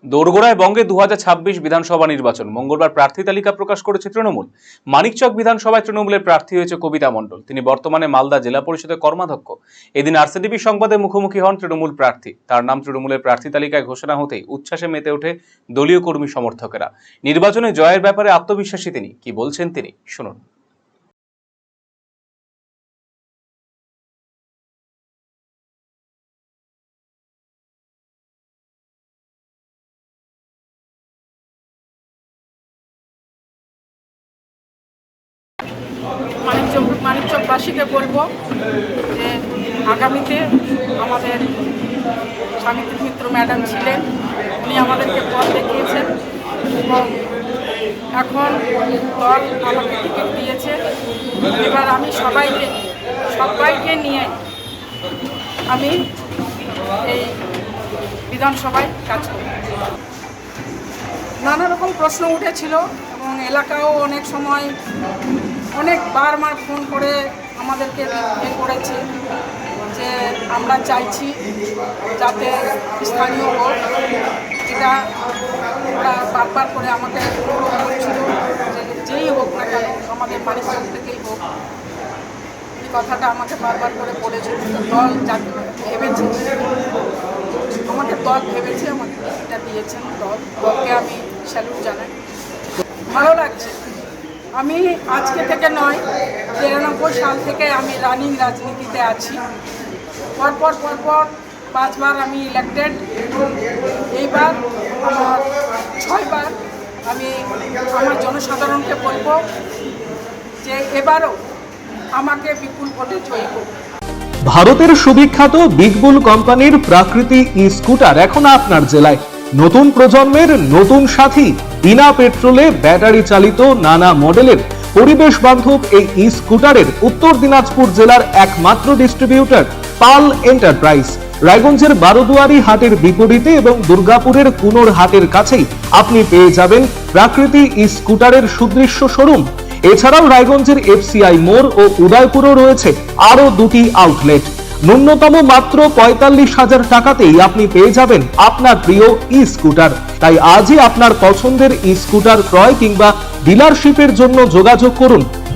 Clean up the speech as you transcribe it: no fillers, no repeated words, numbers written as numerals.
দোরগোড়ায় বঙ্গে 2026 বিধানসভা নির্বাচন। মঙ্গলবার প্রার্থী তালিকা প্রকাশ করেছে তৃণমূল। মানিকচক বিধানসভায় তৃণমূলের প্রার্থী হয়েছে কবিতা মণ্ডল। তিনি বর্তমানে মালদা জেলা পরিষদের কর্মাধ্যক্ষ। এদিন আরসিটিভি সংবাদে মুখোমুখি হন তৃণমূল প্রার্থী। তার নাম তৃণমূলের প্রার্থী তালিকায় ঘোষণা হতেই উচ্ছ্বাসে মেতে ওঠে দলীয় কর্মী সমর্থকেরা। নির্বাচনে জয়ের ব্যাপারে আত্মবিশ্বাসী তিনি। কি বলছেন তিনি, শুনুন। মানিকচকবাসীকে বলবো যে আগামীতে আমাদের স্বামীতি মিত্র ম্যাডাম ছিলেন, উনি আমাদেরকে পথ দেখিয়েছেন এবং এখন দল আমাকে টিকিট দিয়েছে। এবার আমি সবাইকে নিয়ে আমি এই বিধানসভায় কাজ করি। নানা রকম প্রশ্ন উঠেছিল এবং এলাকাও অনেক সময় অনেকবার ফোন করে আমাদেরকে করেছে যে আমরা চাইছি যাতে স্থানীয় হোক। এটা ওরা বারবার করে আমাকে অনুরোধ করছিল যে যেই হোক না কেন আমাদের মানিকচক থেকেই হোক। এই কথাটা আমাকে বারবার করে বলেছিল। দল যাকে ভেবেছে, আমাদের দল ভেবেছে, আমাকে এটা দিয়েছেন দলকে আমি স্যালুট জানাই। ভালো লাগছে। আমি আজকে থেকে নয়, 93 সাল থেকে আমি রানিং রাজনীতিতে আছি। পরপর 5বার আমি ইলেক্টেড। এইবার আমার 6বার। আমি আমার জনসাধারণকে বলবো যে এবারও আমাকে বিপুল ভোটে জয়ী করবে। ভারতের সুবিখ্যাত বিগ বুল কোম্পানির প্রাকৃতি ই স্কুটার এখন আপনার জেলায়। নতুন প্রজন্মের নতুন সাথী, বিনা পেট্রোলে ব্যাটারি চালিত নানা মডেলের পরিবেশ বান্ধব এই ই স্কুটারের উত্তর দিনাজপুর জেলার একমাত্র ডিস্ট্রিবিউটর পাল এন্টারপ্রাইজ। রায়গঞ্জের বারোদুয়ারি হাটের বিপরীতে এবং দুর্গাপুরের কুনোর হাটের কাছেই আপনি পেয়ে যাবেন প্রাকৃতি ই স্কুটারের সুদৃশ্য শোরুম। এছাড়াও রায়গঞ্জের এফসিআই মোড় ও উদয়পুরেও রয়েছে আরো 2টি আউটলেট। ন্যূনতম মাত্র 45,000 টাকাতেই আপনি পেয়ে যাবেন আপনার প্রিয় ই স্কুটার। তাই আজই আপনার পছন্দের ই স্কুটার ক্রয় কিংবা ডিলারশিপের জন্য যোগাযোগ করুন